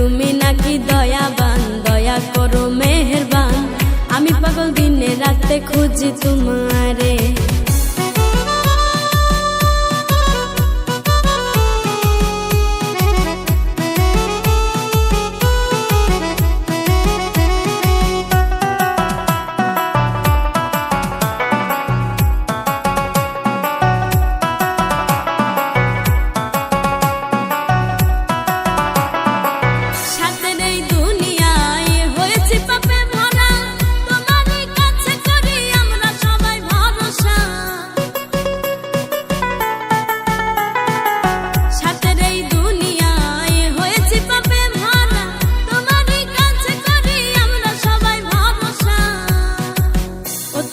তুমি নাকি দয়াবান, দয়া করো মেহেরবান। আমি পাগল দিনে রাতে খুঁজি তোমারে।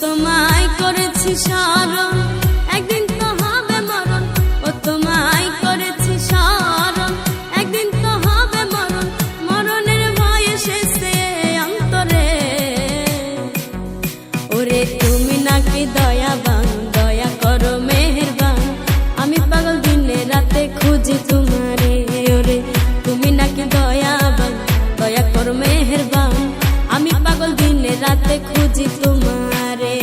তোমায় করেছি স্মরণ, একদিন তো হবে মরণ। ও তোমায় করেছি স্মরণ, একদিন তো হবে মরণ। মরণের ভয় এসেছে অন্তরে। ওরে তুমি নাকি দয়াবান, দয়া করো মেহেরবান। আমি পাগল দিনে রাতে খুঁজি তোমারে। ওরে তুমি নাকি দয়াবান, দয়া করো মেহেরবান। আমি পাগল দিনে রাতে খুঁজি তোমারে।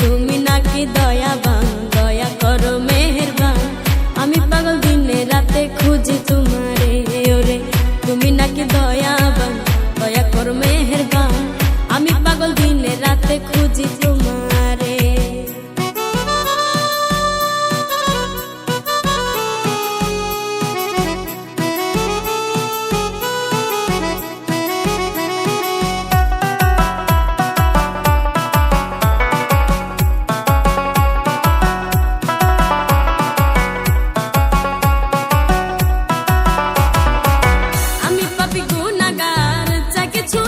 তুমি নাকি দয়াবান, দয়া করো মেহেরবান। আমি পাগল দিনে রাতে খুঁজি তোমারে। ওরে তুমি নাকি দয়াবান, দয়া করো মেহেরবান। আমি পাগল দিনে রাতে খুঁজি তোমারে। আমি পাপী গুনাহগার, চাই কিছু